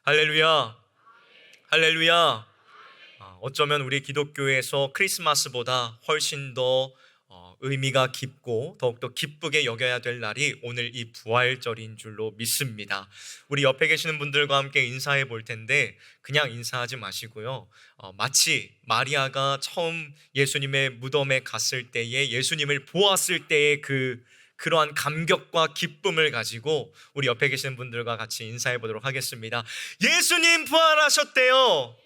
할렐루야, 할렐루야. 어쩌면 우리 기독교에서 크리스마스보다 훨씬 더 의미가 깊고 더욱더 기쁘게 여겨야 될 날이 오늘 이 부활절인 줄로 믿습니다. 우리 옆에 계시는 분들과 함께 인사해 볼 텐데 그냥 인사하지 마시고요. 마치 마리아가 처음 예수님의 무덤에 갔을 때에 예수님을 보았을 때의 그러한 감격과 기쁨을 가지고 우리 옆에 계시는 분들과 같이 인사해 보도록 하겠습니다. 예수님 부활하셨대요.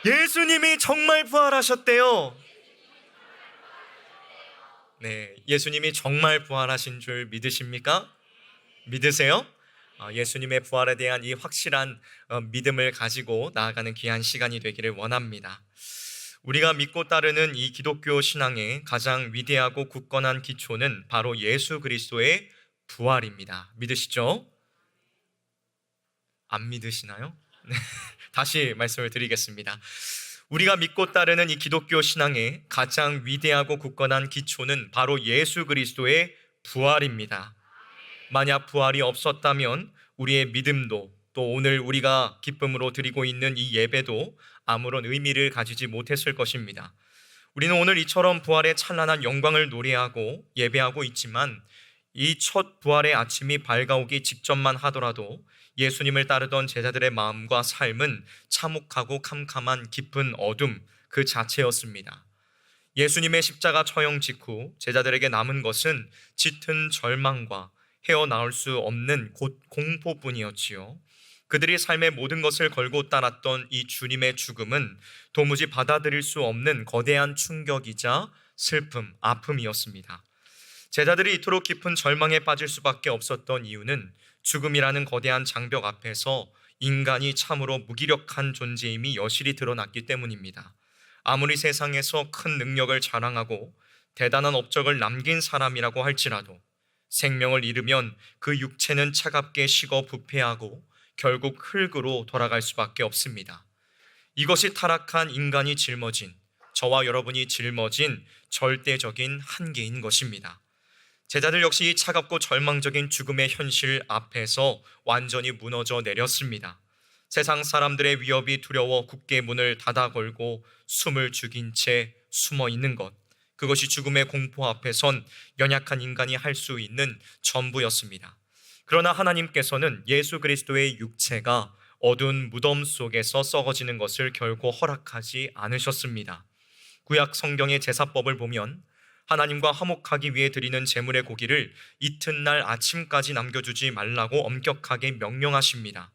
예수님이 정말 부활하셨대요. 네, 예수님이 정말 부활하신 줄 믿으십니까? 믿으세요? 예수님의 부활에 대한 이 확실한 믿음을 가지고 나아가는 귀한 시간이 되기를 원합니다. 우리가 믿고 따르는 이 기독교 신앙의 가장 위대하고 굳건한 기초는 바로 예수 그리스도의 부활입니다. 믿으시죠? 안 믿으시나요? 네. 다시 말씀을 드리겠습니다. 우리가 믿고 따르는 이 기독교 신앙의 가장 위대하고 굳건한 기초는 바로 예수 그리스도의 부활입니다. 만약 부활이 없었다면 우리의 믿음도 또 오늘 우리가 기쁨으로 드리고 있는 이 예배도 아무런 의미를 가지지 못했을 것입니다. 우리는 오늘 이처럼 부활의 찬란한 영광을 노래하고 예배하고 있지만 이 첫 부활의 아침이 밝아오기 직전만 하더라도 예수님을 따르던 제자들의 마음과 삶은 참혹하고 캄캄한 깊은 어둠 그 자체였습니다. 예수님의 십자가 처형 직후 제자들에게 남은 것은 짙은 절망과 헤어나올 수 없는 공포뿐이었지요. 그들이 삶의 모든 것을 걸고 따랐던 이 주님의 죽음은 도무지 받아들일 수 없는 거대한 충격이자 슬픔, 아픔이었습니다. 제자들이 이토록 깊은 절망에 빠질 수밖에 없었던 이유는 죽음이라는 거대한 장벽 앞에서 인간이 참으로 무기력한 존재임이 여실히 드러났기 때문입니다. 아무리 세상에서 큰 능력을 자랑하고 대단한 업적을 남긴 사람이라고 할지라도 생명을 잃으면 그 육체는 차갑게 식어 부패하고 결국 흙으로 돌아갈 수밖에 없습니다. 이것이 타락한 인간이 짊어진, 저와 여러분이 짊어진 절대적인 한계인 것입니다. 제자들 역시 이 차갑고 절망적인 죽음의 현실 앞에서 완전히 무너져 내렸습니다. 세상 사람들의 위협이 두려워 굳게 문을 닫아 걸고 숨을 죽인 채 숨어 있는 것, 그것이 죽음의 공포 앞에선 연약한 인간이 할 수 있는 전부였습니다. 그러나 하나님께서는 예수 그리스도의 육체가 어두운 무덤 속에서 썩어지는 것을 결코 허락하지 않으셨습니다. 구약 성경의 제사법을 보면 하나님과 화목하기 위해 드리는 제물의 고기를 이튿날 아침까지 남겨두지 말라고 엄격하게 명령하십니다.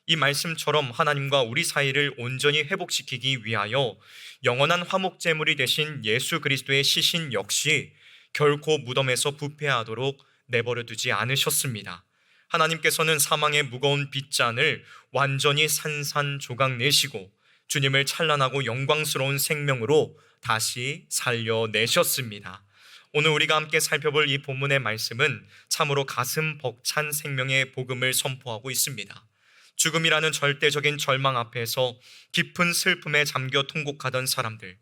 이 말씀처럼 하나님과 우리 사이를 온전히 회복시키기 위하여 영원한 화목 제물이 되신 예수 그리스도의 시신 역시 결코 무덤에서 부패하도록 내버려 두지 않으셨습니다. 하나님께서는 사망의 무거운 빗잔을 완전히 산산조각 내시고 주님을 찬란하고 영광스러운 생명으로 다시 살려내셨습니다. 오늘 우리가 함께 살펴볼 이 본문의 말씀은 참으로 가슴 벅찬 생명의 복음을 선포하고 있습니다. 죽음이라는 절대적인 절망 앞에서 깊은 슬픔에 잠겨 통곡하던 사람들,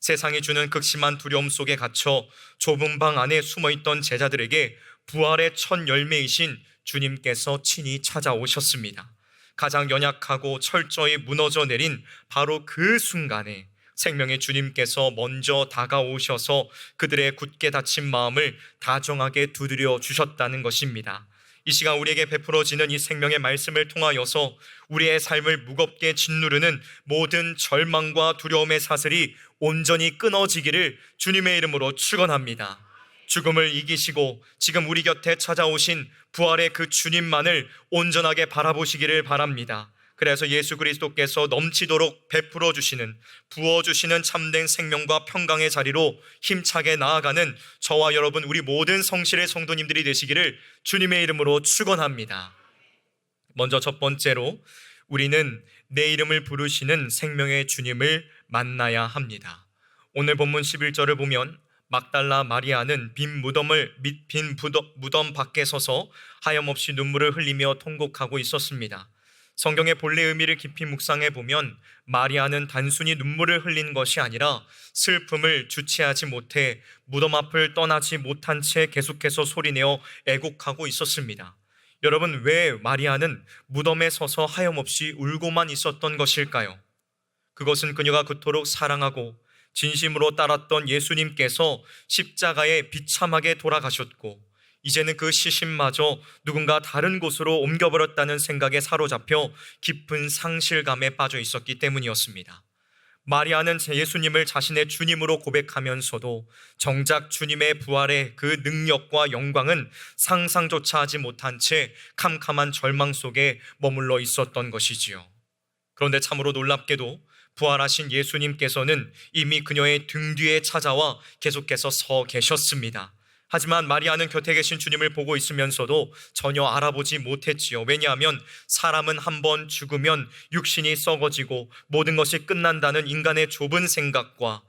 세상이 주는 극심한 두려움 속에 갇혀 좁은 방 안에 숨어있던 제자들에게 부활의 첫 열매이신 주님께서 친히 찾아오셨습니다. 가장 연약하고 철저히 무너져 내린 바로 그 순간에 생명의 주님께서 먼저 다가오셔서 그들의 굳게 닫힌 마음을 다정하게 두드려 주셨다는 것입니다. 이 시간 우리에게 베풀어지는 이 생명의 말씀을 통하여서 우리의 삶을 무겁게 짓누르는 모든 절망과 두려움의 사슬이 온전히 끊어지기를 주님의 이름으로 축원합니다. 죽음을 이기시고 지금 우리 곁에 찾아오신 부활의 그 주님만을 온전하게 바라보시기를 바랍니다. 그래서 예수 그리스도께서 넘치도록 베풀어 주시는, 부어 주시는 참된 생명과 평강의 자리로 힘차게 나아가는 저와 여러분, 우리 모든 성실의 성도님들이 되시기를 주님의 이름으로 축원합니다. 먼저 첫 번째로 우리는 내 이름을 부르시는 생명의 주님을 만나야 합니다. 오늘 본문 11절을 보면 막달라 마리아는 빈 무덤 밖에 서서 하염없이 눈물을 흘리며 통곡하고 있었습니다. 성경의 본래 의미를 깊이 묵상해 보면 마리아는 단순히 눈물을 흘린 것이 아니라 슬픔을 주체하지 못해 무덤 앞을 떠나지 못한 채 계속해서 소리내어 애곡하고 있었습니다. 여러분, 왜 마리아는 무덤에 서서 하염없이 울고만 있었던 것일까요? 그것은 그녀가 그토록 사랑하고 진심으로 따랐던 예수님께서 십자가에 비참하게 돌아가셨고 이제는 그 시신마저 누군가 다른 곳으로 옮겨버렸다는 생각에 사로잡혀 깊은 상실감에 빠져 있었기 때문이었습니다. 마리아는 예수님을 자신의 주님으로 고백하면서도 정작 주님의 부활의 그 능력과 영광은 상상조차 하지 못한 채 캄캄한 절망 속에 머물러 있었던 것이지요. 그런데 참으로 놀랍게도 부활하신 예수님께서는 이미 그녀의 등 뒤에 찾아와 계속해서 서 계셨습니다. 하지만 마리아는 곁에 계신 주님을 보고 있으면서도 전혀 알아보지 못했지요. 왜냐하면 사람은 한번 죽으면 육신이 썩어지고 모든 것이 끝난다는 인간의 좁은 생각과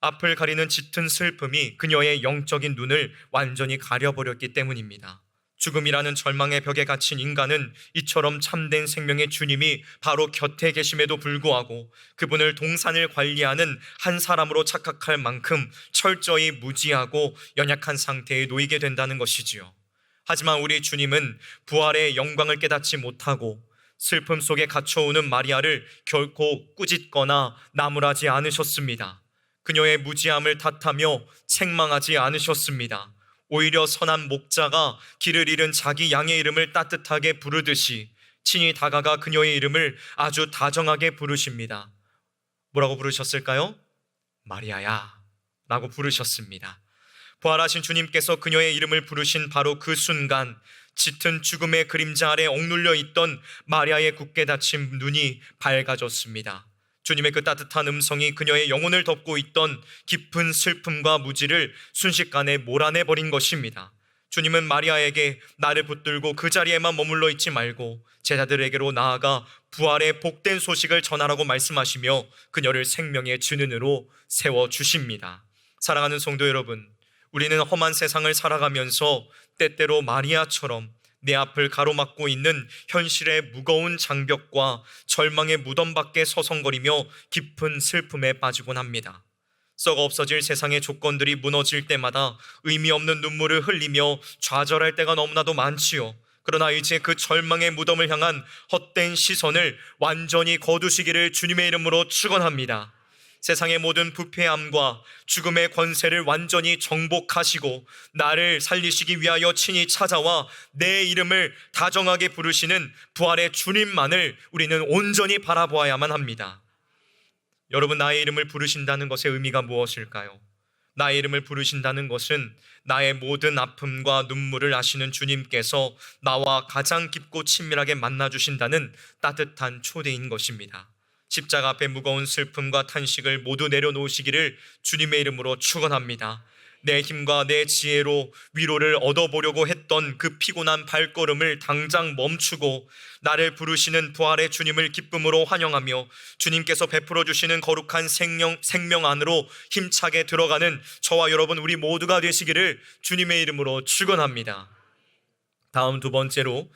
앞을 가리는 짙은 슬픔이 그녀의 영적인 눈을 완전히 가려버렸기 때문입니다. 죽음이라는 절망의 벽에 갇힌 인간은 이처럼 참된 생명의 주님이 바로 곁에 계심에도 불구하고 그분을 동산을 관리하는 한 사람으로 착각할 만큼 철저히 무지하고 연약한 상태에 놓이게 된다는 것이지요. 하지만 우리 주님은 부활의 영광을 깨닫지 못하고 슬픔 속에 갇혀오는 마리아를 결코 꾸짖거나 나무라지 않으셨습니다. 그녀의 무지함을 탓하며 책망하지 않으셨습니다. 오히려 선한 목자가 길을 잃은 자기 양의 이름을 따뜻하게 부르듯이 친히 다가가 그녀의 이름을 아주 다정하게 부르십니다. 뭐라고 부르셨을까요? 마리아야 라고 부르셨습니다. 부활하신 주님께서 그녀의 이름을 부르신 바로 그 순간 짙은 죽음의 그림자 아래 억눌려 있던 마리아의 굳게 닫힌 눈이 밝아졌습니다. 주님의 그 따뜻한 음성이 그녀의 영혼을 덮고 있던 깊은 슬픔과 무지를 순식간에 몰아내버린 것입니다. 주님은 마리아에게 나를 붙들고 그 자리에만 머물러 있지 말고 제자들에게로 나아가 부활의 복된 소식을 전하라고 말씀하시며 그녀를 생명의 증인으로 세워주십니다. 사랑하는 성도 여러분, 우리는 험한 세상을 살아가면서 때때로 마리아처럼 내 앞을 가로막고 있는 현실의 무거운 장벽과 절망의 무덤 밖에 서성거리며 깊은 슬픔에 빠지곤 합니다. 썩어 없어질 세상의 조건들이 무너질 때마다 의미 없는 눈물을 흘리며 좌절할 때가 너무나도 많지요. 그러나 이제 그 절망의 무덤을 향한 헛된 시선을 완전히 거두시기를 주님의 이름으로 축원합니다. 세상의 모든 부패함과 죽음의 권세를 완전히 정복하시고 나를 살리시기 위하여 친히 찾아와 내 이름을 다정하게 부르시는 부활의 주님만을 우리는 온전히 바라보아야만 합니다. 여러분, 나의 이름을 부르신다는 것의 의미가 무엇일까요? 나의 이름을 부르신다는 것은 나의 모든 아픔과 눈물을 아시는 주님께서 나와 가장 깊고 친밀하게 만나주신다는 따뜻한 초대인 것입니다. 십자가 앞에 무거운 슬픔과 탄식을 모두 내려놓으시기를 주님의 이름으로 축원합니다. 내 힘과 내 지혜로 위로를 얻어보려고 했던 그 피곤한 발걸음을 당장 멈추고 나를 부르시는 부활의 주님을 기쁨으로 환영하며 주님께서 베풀어 주시는 거룩한 생명 안으로 힘차게 들어가는 저와 여러분 우리 모두가 되시기를 주님의 이름으로 축원합니다. 다음 두 번째로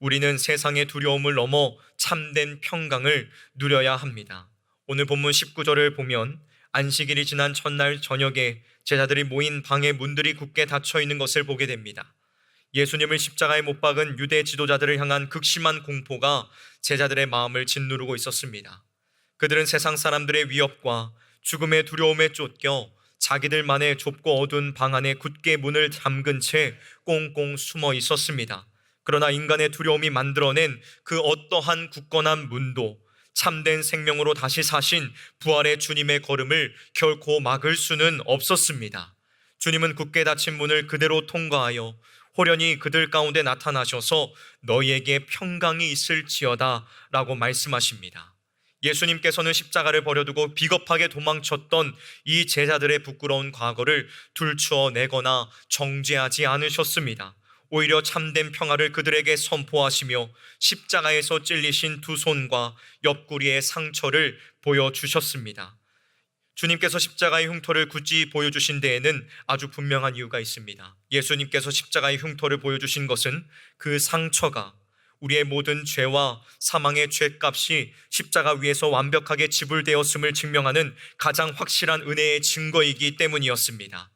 우리는 세상의 두려움을 넘어 참된 평강을 누려야 합니다. 오늘 본문 19절을 보면 안식일이 지난 첫날 저녁에 제자들이 모인 방의 문들이 굳게 닫혀 있는 것을 보게 됩니다. 예수님을 십자가에 못 박은 유대 지도자들을 향한 극심한 공포가 제자들의 마음을 짓누르고 있었습니다. 그들은 세상 사람들의 위협과 죽음의 두려움에 쫓겨 자기들만의 좁고 어두운 방 안에 굳게 문을 잠근 채 꽁꽁 숨어 있었습니다. 그러나 인간의 두려움이 만들어낸 그 어떠한 굳건한 문도 참된 생명으로 다시 사신 부활의 주님의 걸음을 결코 막을 수는 없었습니다. 주님은 굳게 닫힌 문을 그대로 통과하여 호련히 그들 가운데 나타나셔서 너희에게 평강이 있을지어다 라고 말씀하십니다. 예수님께서는 십자가를 버려두고 비겁하게 도망쳤던 이 제자들의 부끄러운 과거를 들추어내거나 정죄하지 않으셨습니다. 오히려 참된 평화를 그들에게 선포하시며 십자가에서 찔리신 두 손과 옆구리의 상처를 보여주셨습니다. 주님께서 십자가의 흉터를 굳이 보여주신 데에는 아주 분명한 이유가 있습니다. 예수님께서 십자가의 흉터를 보여주신 것은 그 상처가 우리의 모든 죄와 사망의 죄값이 십자가 위에서 완벽하게 지불되었음을 증명하는 가장 확실한 은혜의 증거이기 때문이었습니다.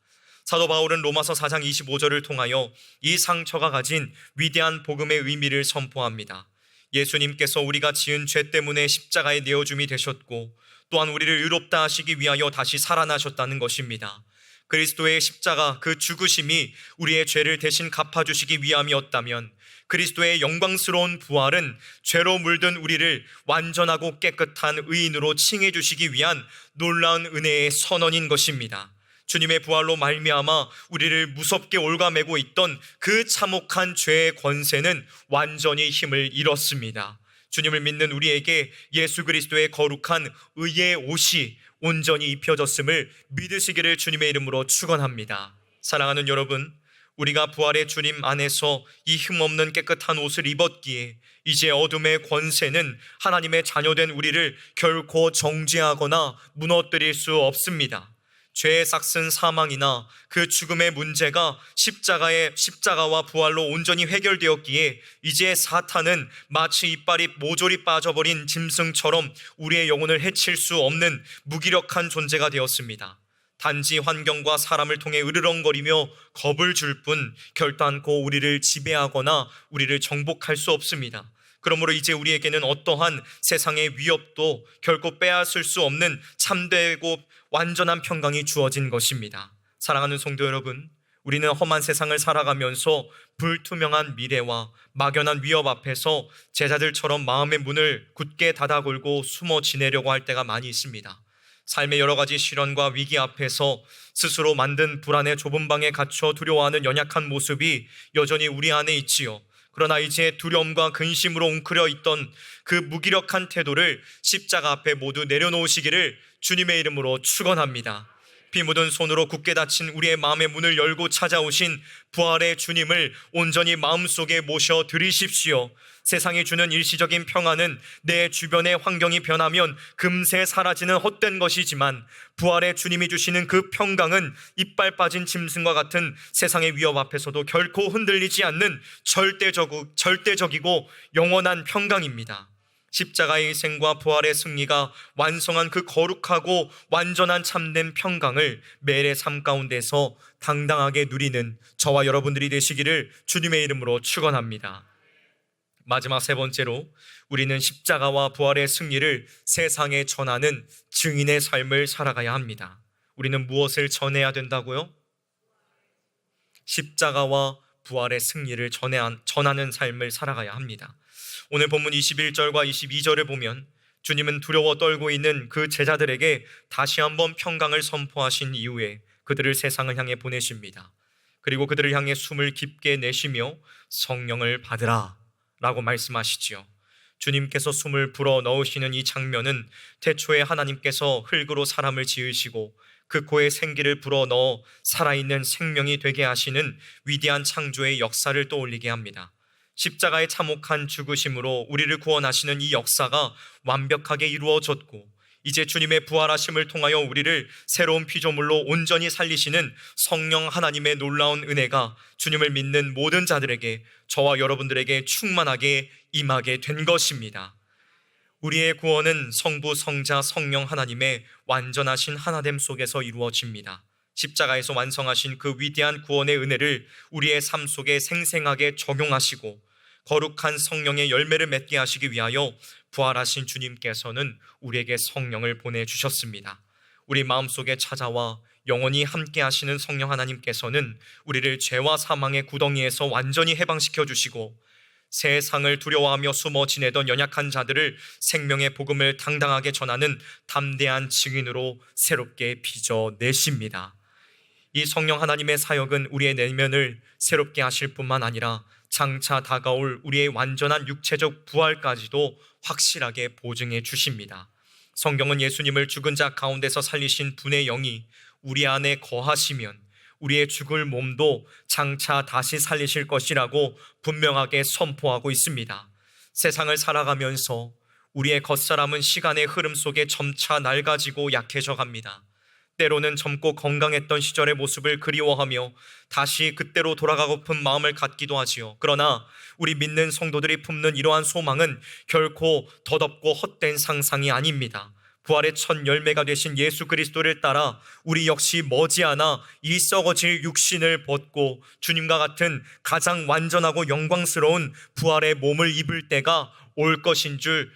사도 바울은 로마서 4장 25절을 통하여 이 상처가 가진 위대한 복음의 의미를 선포합니다. 예수님께서 우리가 지은 죄 때문에 십자가에 내어줌이 되셨고 또한 우리를 의롭다 하시기 위하여 다시 살아나셨다는 것입니다. 그리스도의 십자가, 그 죽으심이 우리의 죄를 대신 갚아주시기 위함이었다면 그리스도의 영광스러운 부활은 죄로 물든 우리를 완전하고 깨끗한 의인으로 칭해 주시기 위한 놀라운 은혜의 선언인 것입니다. 주님의 부활로 말미암아 우리를 무섭게 올가매고 있던 그 참혹한 죄의 권세는 완전히 힘을 잃었습니다. 주님을 믿는 우리에게 예수 그리스도의 거룩한 의의 옷이 온전히 입혀졌음을 믿으시기를 주님의 이름으로 축원합니다. 사랑하는 여러분, 우리가 부활의 주님 안에서 이 흠없는 깨끗한 옷을 입었기에 이제 어둠의 권세는 하나님의 자녀된 우리를 결코 정죄하거나 무너뜨릴 수 없습니다. 죄의 싹슨 사망이나 그 죽음의 문제가 십자가와 부활로 온전히 해결되었기에 이제 사탄은 마치 이빨이 모조리 빠져버린 짐승처럼 우리의 영혼을 해칠 수 없는 무기력한 존재가 되었습니다. 단지 환경과 사람을 통해 으르렁거리며 겁을 줄 뿐 결단코 우리를 지배하거나 우리를 정복할 수 없습니다. 그러므로 이제 우리에게는 어떠한 세상의 위협도 결코 빼앗을 수 없는 참되고 완전한 평강이 주어진 것입니다. 사랑하는 성도 여러분, 우리는 험한 세상을 살아가면서 불투명한 미래와 막연한 위협 앞에서 제자들처럼 마음의 문을 굳게 닫아 걸고 숨어 지내려고 할 때가 많이 있습니다. 삶의 여러 가지 시련과 위기 앞에서 스스로 만든 불안의 좁은 방에 갇혀 두려워하는 연약한 모습이 여전히 우리 안에 있지요. 그러나 이제 두려움과 근심으로 웅크려 있던 그 무기력한 태도를 십자가 앞에 모두 내려놓으시기를 주님의 이름으로 축원합니다. 피 묻은 손으로 굳게 닫힌 우리의 마음의 문을 열고 찾아오신 부활의 주님을 온전히 마음속에 모셔 드리십시오. 세상이 주는 일시적인 평안은 내 주변의 환경이 변하면 금세 사라지는 헛된 것이지만 부활의 주님이 주시는 그 평강은 이빨 빠진 짐승과 같은 세상의 위협 앞에서도 결코 흔들리지 않는 절대적이고 영원한 평강입니다. 십자가의 희생과 부활의 승리가 완성한 그 거룩하고 완전한 참된 평강을 매일의 삶 가운데서 당당하게 누리는 저와 여러분들이 되시기를 주님의 이름으로 축원합니다. 마지막 세 번째로 우리는 십자가와 부활의 승리를 세상에 전하는 증인의 삶을 살아가야 합니다. 우리는 무엇을 전해야 된다고요? 십자가와 부활의 승리를 전하는 삶을 살아가야 합니다. 오늘 본문 21절과 22절을 보면 주님은 두려워 떨고 있는 그 제자들에게 다시 한번 평강을 선포하신 이후에 그들을 세상을 향해 보내십니다. 그리고 그들을 향해 숨을 깊게 내쉬며 성령을 받으라 라고 말씀하시지요. 주님께서 숨을 불어 넣으시는 이 장면은 태초에 하나님께서 흙으로 사람을 지으시고 그 코에 생기를 불어 넣어 살아있는 생명이 되게 하시는 위대한 창조의 역사를 떠올리게 합니다. 십자가의 참혹한 죽으심으로 우리를 구원하시는 이 역사가 완벽하게 이루어졌고 이제 주님의 부활하심을 통하여 우리를 새로운 피조물로 온전히 살리시는 성령 하나님의 놀라운 은혜가 주님을 믿는 모든 자들에게, 저와 여러분들에게 충만하게 임하게 된 것입니다. 우리의 구원은 성부, 성자, 성령 하나님의 완전하신 하나됨 속에서 이루어집니다. 십자가에서 완성하신 그 위대한 구원의 은혜를 우리의 삶 속에 생생하게 적용하시고 거룩한 성령의 열매를 맺게 하시기 위하여 부활하신 주님께서는 우리에게 성령을 보내주셨습니다. 우리 마음속에 찾아와 영원히 함께 하시는 성령 하나님께서는 우리를 죄와 사망의 구덩이에서 완전히 해방시켜 주시고 세상을 두려워하며 숨어 지내던 연약한 자들을 생명의 복음을 당당하게 전하는 담대한 증인으로 새롭게 빚어내십니다. 이 성령 하나님의 사역은 우리의 내면을 새롭게 하실 뿐만 아니라 장차 다가올 우리의 완전한 육체적 부활까지도 확실하게 보증해 주십니다. 성경은 예수님을 죽은 자 가운데서 살리신 분의 영이 우리 안에 거하시면 우리의 죽을 몸도 장차 다시 살리실 것이라고 분명하게 선포하고 있습니다. 세상을 살아가면서 우리의 겉사람은 시간의 흐름 속에 점차 낡아지고 약해져 갑니다. 때로는 젊고 건강했던 시절의 모습을 그리워하며 다시 그때로 돌아가고픈 마음을 갖기도 하지요. 그러나 우리 믿는 성도들이 품는 이러한 소망은 결코 덧없고 헛된 상상이 아닙니다. 부활의 첫 열매가 되신 예수 그리스도를 따라 우리 역시 머지않아 이 썩어질 육신을 벗고 주님과 같은 가장 완전하고 영광스러운 부활의 몸을 입을 때가 올 것인 줄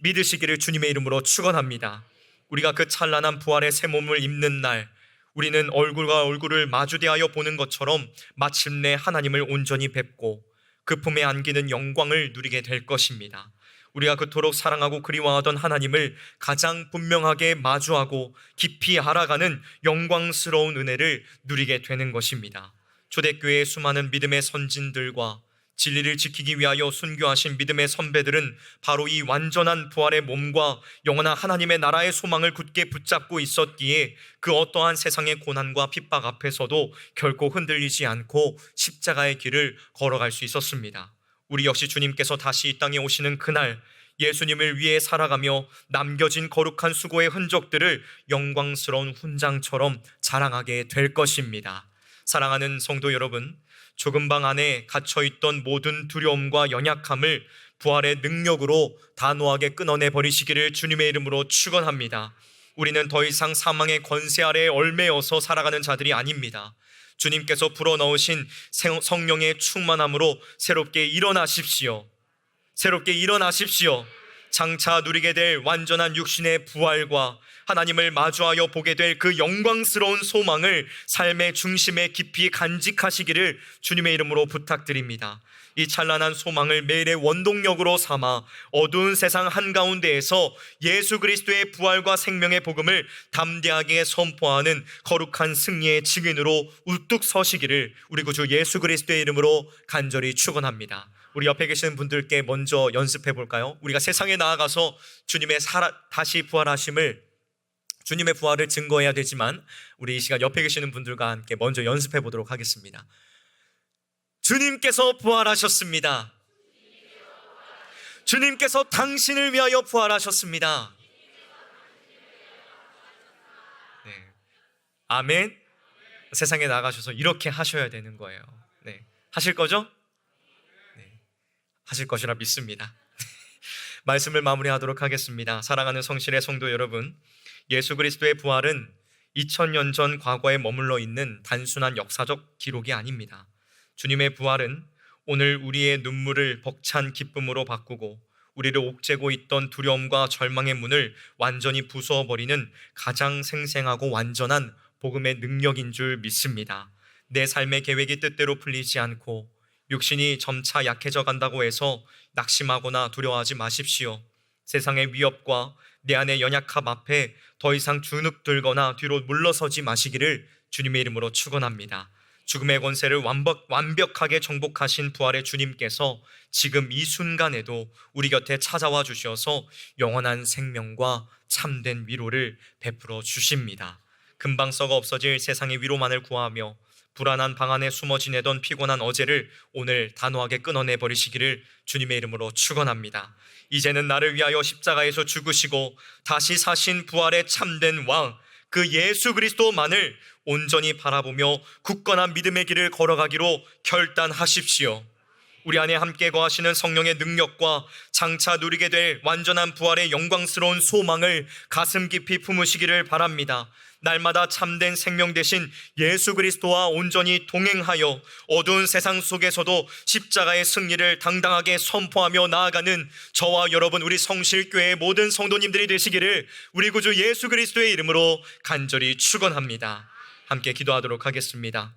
믿으시기를 주님의 이름으로 축원합니다. 우리가 그 찬란한 부활의 새 몸을 입는 날, 우리는 얼굴과 얼굴을 마주대하여 보는 것처럼 마침내 하나님을 온전히 뵙고 그 품에 안기는 영광을 누리게 될 것입니다. 우리가 그토록 사랑하고 그리워하던 하나님을 가장 분명하게 마주하고 깊이 알아가는 영광스러운 은혜를 누리게 되는 것입니다. 초대교회의 수많은 믿음의 선진들과 진리를 지키기 위하여 순교하신 믿음의 선배들은 바로 이 완전한 부활의 몸과 영원한 하나님의 나라의 소망을 굳게 붙잡고 있었기에 그 어떠한 세상의 고난과 핍박 앞에서도 결코 흔들리지 않고 십자가의 길을 걸어갈 수 있었습니다. 우리 역시 주님께서 다시 이 땅에 오시는 그날 예수님을 위해 살아가며 남겨진 거룩한 수고의 흔적들을 영광스러운 훈장처럼 자랑하게 될 것입니다. 사랑하는 성도 여러분, 좁은 방 안에 갇혀있던 모든 두려움과 연약함을 부활의 능력으로 단호하게 끊어내 버리시기를 주님의 이름으로 축원합니다. 우리는 더 이상 사망의 권세 아래에 얽매여서 살아가는 자들이 아닙니다. 주님께서 불어넣으신 성령의 충만함으로 새롭게 일어나십시오. 새롭게 일어나십시오. 장차 누리게 될 완전한 육신의 부활과 하나님을 마주하여 보게 될 그 영광스러운 소망을 삶의 중심에 깊이 간직하시기를 주님의 이름으로 부탁드립니다. 이 찬란한 소망을 매일의 원동력으로 삼아 어두운 세상 한가운데에서 예수 그리스도의 부활과 생명의 복음을 담대하게 선포하는 거룩한 승리의 증인으로 우뚝 서시기를 우리 구주 예수 그리스도의 이름으로 간절히 축원합니다. 우리 옆에 계시는 분들께 먼저 연습해 볼까요? 우리가 세상에 나아가서 주님의 다시 부활하심을, 주님의 부활을 증거해야 되지만 우리 이 시간 옆에 계시는 분들과 함께 먼저 연습해 보도록 하겠습니다. 주님께서 부활하셨습니다. 주님께서 당신을 위하여 부활하셨습니다. 네. 아멘. 세상에 나가셔서 이렇게 하셔야 되는 거예요. 네. 하실 거죠? 네. 하실 것이라 믿습니다. 말씀을 마무리하도록 하겠습니다. 사랑하는 성실의 성도 여러분, 예수 그리스도의 부활은 2000년 전 과거에 머물러 있는 단순한 역사적 기록이 아닙니다. 주님의 부활은 오늘 우리의 눈물을 벅찬 기쁨으로 바꾸고 우리를 옥죄고 있던 두려움과 절망의 문을 완전히 부수어버리는 가장 생생하고 완전한 복음의 능력인 줄 믿습니다. 내 삶의 계획이 뜻대로 풀리지 않고 육신이 점차 약해져 간다고 해서 낙심하거나 두려워하지 마십시오. 세상의 위협과 내 안의 연약함 앞에 더 이상 주눅들거나 뒤로 물러서지 마시기를 주님의 이름으로 축원합니다. 죽음의 권세를 완벽하게 정복하신 부활의 주님께서 지금 이 순간에도 우리 곁에 찾아와 주셔서 영원한 생명과 참된 위로를 베풀어 주십니다. 금방 썩어 없어질 세상의 위로만을 구하며 불안한 방 안에 숨어 지내던 피곤한 어제를 오늘 단호하게 끊어내 버리시기를 주님의 이름으로 축원합니다. 이제는 나를 위하여 십자가에서 죽으시고 다시 사신 부활의 참된 왕, 그 예수 그리스도만을 온전히 바라보며 굳건한 믿음의 길을 걸어가기로 결단하십시오. 우리 안에 함께 거하시는 성령의 능력과 장차 누리게 될 완전한 부활의 영광스러운 소망을 가슴 깊이 품으시기를 바랍니다. 날마다 참된 생명 되신 예수 그리스도와 온전히 동행하여 어두운 세상 속에서도 십자가의 승리를 당당하게 선포하며 나아가는 저와 여러분, 우리 성실교회의 모든 성도님들이 되시기를 우리 구주 예수 그리스도의 이름으로 간절히 축원합니다. 함께 기도하도록 하겠습니다.